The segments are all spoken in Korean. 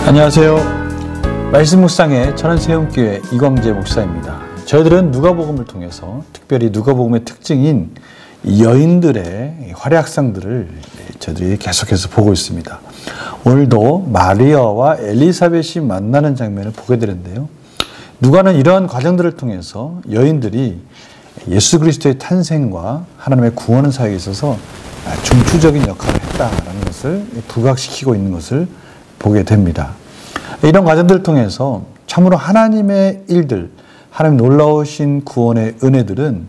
안녕하세요. 말씀 묵상의 천안세움교회 이광재 목사입니다. 저희들은 누가복음을 통해서 특별히 누가복음의 특징인 여인들의 활약상들을 저희들이 계속해서 보고 있습니다. 오늘도 마리아와 엘리사벳이 만나는 장면을 보게 되는데요. 누가는 이러한 과정들을 통해서 여인들이 예수 그리스도의 탄생과 하나님의 구원 사이에 있어서 중추적인 역할을 했다라는 것을 부각시키고 있는 것을 보게 됩니다. 이런 과정들을 통해서 참으로 하나님의 일들, 하나님 놀라우신 구원의 은혜들은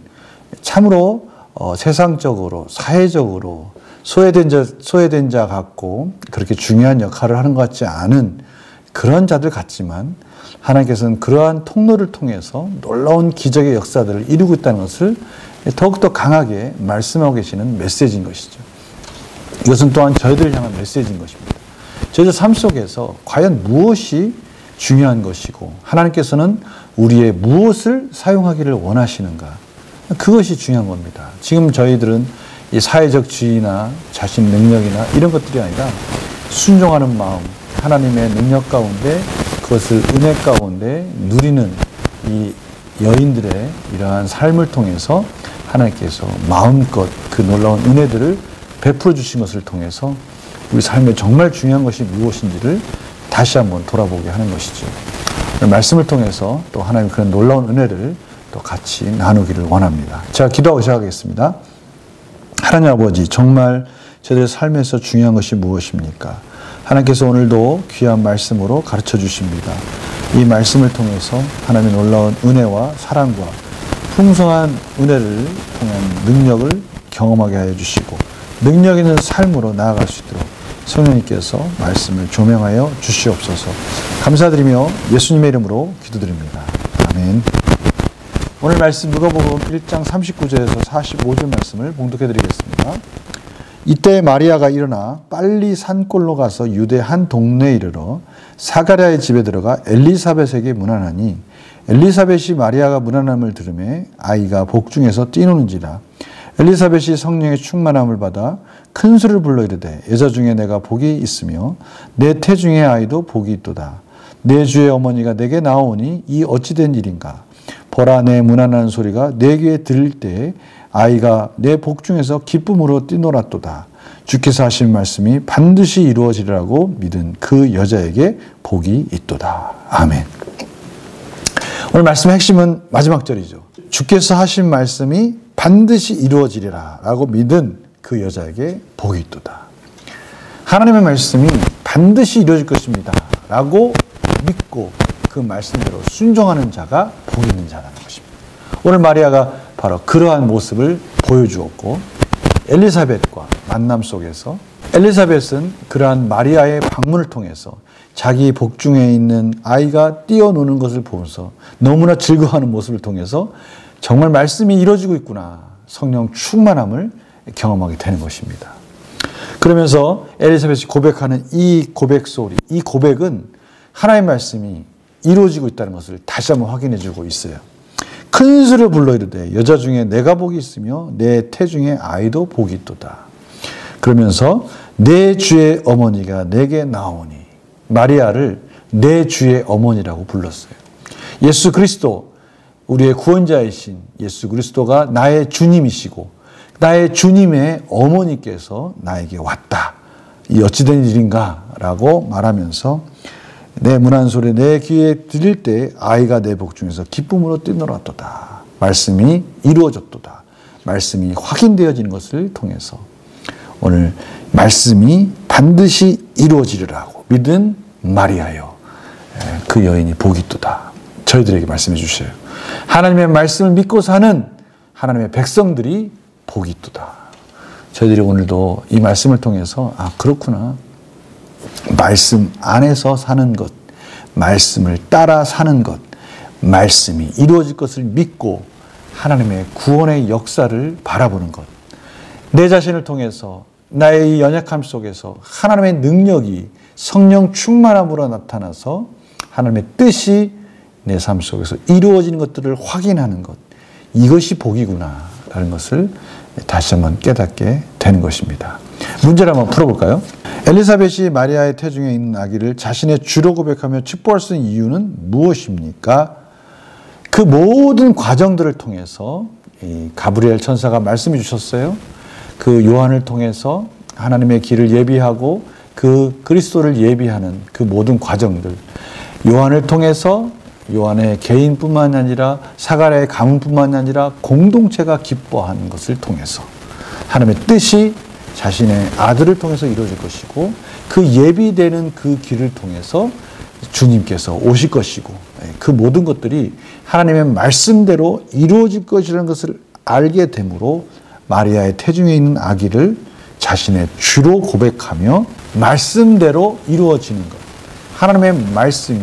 참으로 세상적으로, 사회적으로 소외된 자 같고 그렇게 중요한 역할을 하는 것 같지 않은 그런 자들 같지만 하나님께서는 그러한 통로를 통해서 놀라운 기적의 역사들을 이루고 있다는 것을 더욱더 강하게 말씀하고 계시는 메시지인 것이죠. 이것은 또한 저희들을 향한 메시지인 것입니다. 저희들 삶 속에서 과연 무엇이 중요한 것이고 하나님께서는 우리의 무엇을 사용하기를 원하시는가, 그것이 중요한 겁니다. 지금 저희들은 이 사회적 지위나 자신 능력이나 이런 것들이 아니라 순종하는 마음, 하나님의 능력 가운데 그것을 은혜 가운데 누리는 이 여인들의 이러한 삶을 통해서 하나님께서 마음껏 그 놀라운 은혜들을 베풀어 주신 것을 통해서 우리 삶에 정말 중요한 것이 무엇인지를 다시 한번 돌아보게 하는 것이죠. 말씀을 통해서 또 하나님 그런 놀라운 은혜를 또 같이 나누기를 원합니다. 제가 기도하고 시작하겠습니다. 하나님 아버지, 정말 저희들의 삶에서 중요한 것이 무엇입니까? 하나님께서 오늘도 귀한 말씀으로 가르쳐 주십니다. 이 말씀을 통해서 하나님의 놀라운 은혜와 사랑과 풍성한 은혜를 통한 능력을 경험하게 하여 주시고 능력 있는 삶으로 나아갈 수 있도록 성령님께서 말씀을 조명하여 주시옵소서. 감사드리며 예수님의 이름으로 기도드립니다. 아멘. 오늘 말씀 누가복음 1장 39절에서 45절 말씀을 봉독해 드리겠습니다. 이때 마리아가 일어나 빨리 산골로 가서 유대 한 동네에 이르러 사가랴의 집에 들어가 엘리사벳에게 문안하니 엘리사벳이 마리아가 문안함을 들으매 아이가 복중에서 뛰노는지라. 엘리사벳이 성령의 충만함을 받아 큰 소리를 불러 이르되 여자 중에 내가 복이 있으며 내 태중의 아이도 복이 있도다. 내 주의 어머니가 내게 나오니 이 어찌된 일인가. 보라, 내 문안하는 소리가 내 귀에 들릴 때에 아이가 내 복중에서 기쁨으로 뛰놀았도다. 주께서 하신 말씀이 반드시 이루어지리라고 믿은 그 여자에게 복이 있도다. 아멘. 오늘 말씀의 핵심은 마지막 절이죠. 주께서 하신 말씀이 반드시 이루어지리라 라고 믿은 그 여자에게 복이 있도다. 하나님의 말씀이 반드시 이루어질 것입니다 라고 믿고 그 말씀대로 순종하는 자가 복 있는 자라는 것입니다. 오늘 마리아가 바로 그러한 모습을 보여주었고 엘리사벳과 만남 속에서 엘리사벳은 그러한 마리아의 방문을 통해서 자기 복중에 있는 아이가 뛰어노는 것을 보면서 너무나 즐거워하는 모습을 통해서 정말 말씀이 이루어지고 있구나, 성령 충만함을 경험하게 되는 것입니다. 그러면서 엘리사벳이 고백하는 이 고백 소리, 이 고백은 하나님의 말씀이 이루어지고 있다는 것을 다시 한번 확인해 주고 있어요. 큰 소리를 불러 이르되 여자 중에 내가 복이 있으며 내 태중에 아이도 복이 있도다. 그러면서 내 주의 어머니가 내게 나오니, 마리아를 내 주의 어머니라고 불렀어요. 예수 그리스도, 우리의 구원자이신 예수 그리스도가 나의 주님이시고 나의 주님의 어머니께서 나에게 왔다. 이 어찌된 일인가 라고 말하면서 내 문안 소리 내 귀에 들릴 때 아이가 내 복중에서 기쁨으로 뛰놀았도다. 말씀이 이루어졌도다. 말씀이 확인되어지는 것을 통해서 오늘 말씀이 반드시 이루어지리라고 믿은 마리아여, 그 여인이 복이 있도다. 저희들에게 말씀해 주셔요. 하나님의 말씀을 믿고 사는 하나님의 백성들이 복이 있도다. 저희들이 오늘도 이 말씀을 통해서 그렇구나, 말씀 안에서 사는 것, 말씀을 따라 사는 것, 말씀이 이루어질 것을 믿고 하나님의 구원의 역사를 바라보는 것, 내 자신을 통해서 나의 이 연약함 속에서 하나님의 능력이 성령 충만함으로 나타나서 하나님의 뜻이 내 삶 속에서 이루어지는 것들을 확인하는 것, 이것이 복이구나 라는 것을 다시 한번 깨닫게 되는 것입니다. 문제를 한번 풀어볼까요? 엘리사벳이 마리아의 태중에 있는 아기를 자신의 주로 고백하며 축복할 수 있는 이유는 무엇입니까? 그 모든 과정들을 통해서 이 가브리엘 천사가 말씀해 주셨어요. 그 요한을 통해서 하나님의 길을 예비하고 그 그리스도를 예비하는 그 모든 과정들, 요한을 통해서 요한의 개인뿐만 아니라 사가랴의 가문뿐만 아니라 공동체가 기뻐하는 것을 통해서 하나님의 뜻이 자신의 아들을 통해서 이루어질 것이고, 그 예비되는 그 길을 통해서 주님께서 오실 것이고, 그 모든 것들이 하나님의 말씀대로 이루어질 것이라는 것을 알게 되므로 마리아의 태중에 있는 아기를 자신의 주로 고백하며 말씀대로 이루어지는 것. 하나님의 말씀이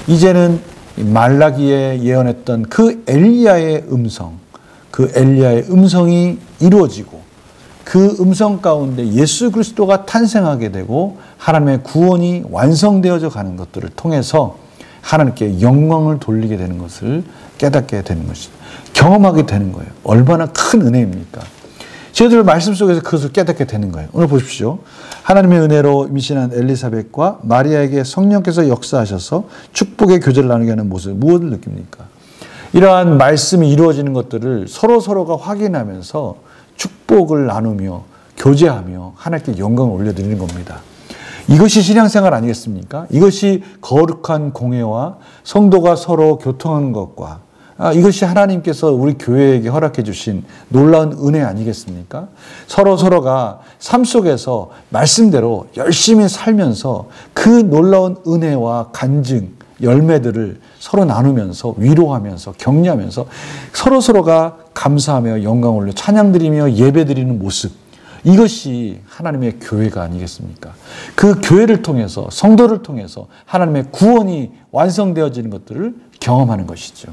이제는 말라기에 예언했던 그 엘리야의 음성이 이루어지고, 그 음성 가운데 예수 그리스도가 탄생하게 되고 하나님의 구원이 완성되어져 가는 것들을 통해서 하나님께 영광을 돌리게 되는 것을 깨닫게 되는 것입니다. 경험하게 되는 거예요. 얼마나 큰 은혜입니까? 저희들 말씀 속에서 그것을 깨닫게 되는 거예요. 오늘 보십시오. 하나님의 은혜로 임신한 엘리사벳과 마리아에게 성령께서 역사하셔서 축복의 교제를 나누게 하는 모습, 무엇을 느낍니까? 이러한 말씀이 이루어지는 것들을 서로가 확인하면서 축복을 나누며 교제하며 하나님께 영광을 올려드리는 겁니다. 이것이 신앙생활 아니겠습니까? 이것이 거룩한 공예와 성도가 서로 교통하는 것과 이것이 하나님께서 우리 교회에게 허락해 주신 놀라운 은혜 아니겠습니까? 서로가 삶 속에서 말씀대로 열심히 살면서 그 놀라운 은혜와 간증, 열매들을 서로 나누면서 위로하면서 격려하면서 서로가 감사하며 영광 올려 찬양드리며 예배드리는 모습, 이것이 하나님의 교회가 아니겠습니까? 그 교회를 통해서, 성도를 통해서 하나님의 구원이 완성되어지는 것들을 경험하는 것이죠.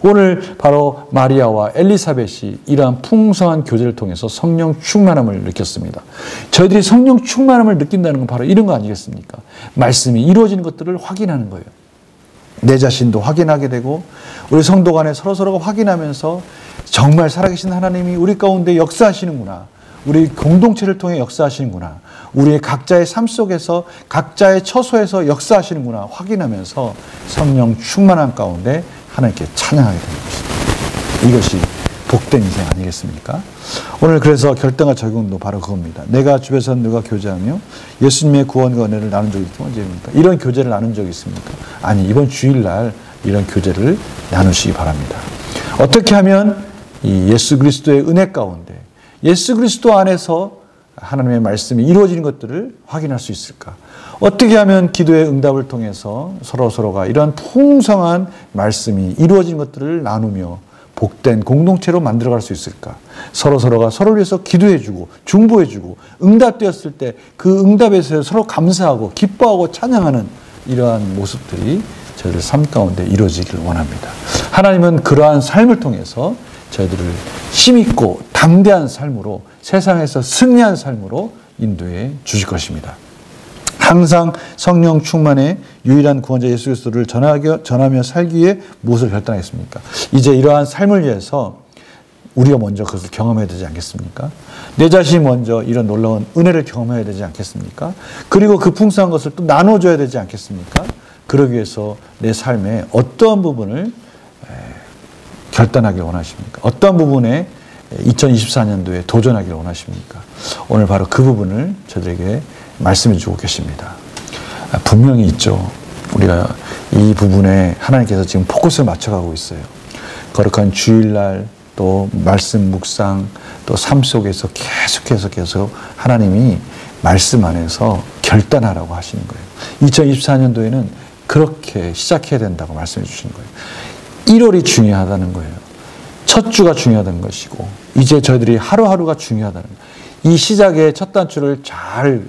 오늘 바로 마리아와 엘리사벳이 이러한 풍성한 교제를 통해서 성령 충만함을 느꼈습니다. 저희들이 성령 충만함을 느낀다는 건 바로 이런 거 아니겠습니까? 말씀이 이루어지는 것들을 확인하는 거예요. 내 자신도 확인하게 되고 우리 성도 간에 서로가 확인하면서 정말 살아계신 하나님이 우리 가운데 역사하시는구나, 우리 공동체를 통해 역사하시는구나, 우리의 각자의 삶 속에서 각자의 처소에서 역사하시는구나 확인하면서 성령 충만한 가운데 하나님께 찬양하게 되는 것입니다. 이것이 복된 인생 아니겠습니까? 오늘 그래서 결단과 적용도 바로 그겁니다. 내가 주변에서 누가 교제하며 예수님의 구원과 은혜를 나눈 적이 있으면 언제입니까? 이런 교제를 나눈 적이 있습니까? 아니, 이번 주일날 이런 교제를 나누시기 바랍니다. 어떻게 하면 이 예수 그리스도의 은혜 가운데 예수 그리스도 안에서 하나님의 말씀이 이루어지는 것들을 확인할 수 있을까? 어떻게 하면 기도의 응답을 통해서 서로가 이러한 풍성한 말씀이 이루어지는 것들을 나누며 복된 공동체로 만들어갈 수 있을까? 서로가 서로를 위해서 기도해주고 중보해주고 응답되었을 때 그 응답에서 서로 감사하고 기뻐하고 찬양하는 이러한 모습들이 저희들 삶 가운데 이루어지기를 원합니다. 하나님은 그러한 삶을 통해서 저희들을 힘있고 담대한 삶으로, 세상에서 승리한 삶으로 인도해 주실 것입니다. 항상 성령 충만의 유일한 구원자 예수 그리스도를 전하며 살기 위해 무엇을 결단했습니까? 이제 이러한 삶을 위해서 우리가 먼저 그것을 경험해야 되지 않겠습니까? 내 자신이 먼저 이런 놀라운 은혜를 경험해야 되지 않겠습니까? 그리고 그 풍성한 것을 또 나눠줘야 되지 않겠습니까? 그러기 위해서 내 삶의 어떠한 부분을 결단하길 원하십니까? 어떠한 부분에 2024년도에 도전하기를 원하십니까? 오늘 바로 그 부분을 저들에게 말씀해 주고 계십니다. 분명히 있죠. 우리가 이 부분에 하나님께서 지금 포커스를 맞춰가고 있어요. 거룩한 주일날, 또 말씀 묵상, 또 삶 속에서 계속 하나님이 말씀 안에서 결단하라고 하시는 거예요. 2024년도에는 그렇게 시작해야 된다고 말씀해 주시는 거예요. 1월이 중요하다는 거예요. 첫 주가 중요하다는 것이고, 이제 저희들이 하루하루가 중요하다는 거예요. 이 시작의 첫 단추를 잘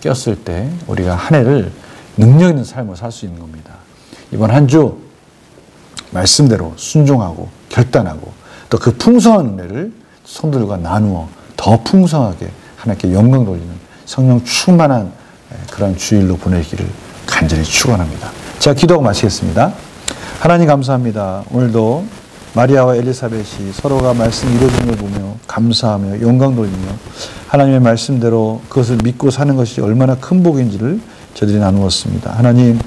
꼈을 때 우리가 한 해를 능력 있는 삶을 살 수 있는 겁니다. 이번 한 주 말씀대로 순종하고 결단하고 또 그 풍성한 은혜를 성도들과 나누어 더 풍성하게 하나님께 영광 돌리는 성령 충만한 그런 주일로 보내기를 간절히 축원합니다. 제가 기도하고 마치겠습니다. 하나님 감사합니다. 오늘도 마리아와 엘리사벳이 서로가 말씀 이루어진 걸 보며 감사하며 영광 돌리며 하나님의 말씀대로 그것을 믿고 사는 것이 얼마나 큰 복인지를 저희들이 나누었습니다. 하나님,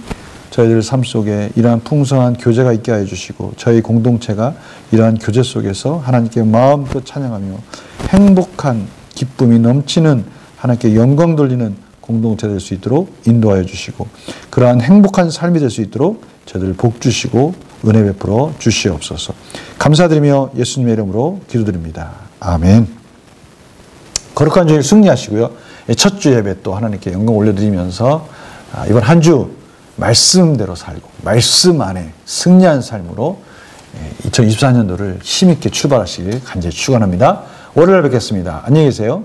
저희들 삶 속에 이러한 풍성한 교제가 있게 하여 주시고 저희 공동체가 이러한 교제 속에서 하나님께 마음껏 찬양하며 행복한 기쁨이 넘치는 하나님께 영광 돌리는 공동체 될 수 있도록 인도하여 주시고 그러한 행복한 삶이 될 수 있도록 저희들 복 주시고 은혜 베풀어 주시옵소서. 감사드리며 예수님의 이름으로 기도드립니다. 아멘. 거룩한 주일 승리하시고요. 첫 주 예배 또 하나님께 영광 올려드리면서 이번 한 주 말씀대로 살고 말씀 안에 승리한 삶으로 2024년도를 힘있게 출발하시길 간절히 축원합니다. 월요일 뵙겠습니다. 안녕히 계세요.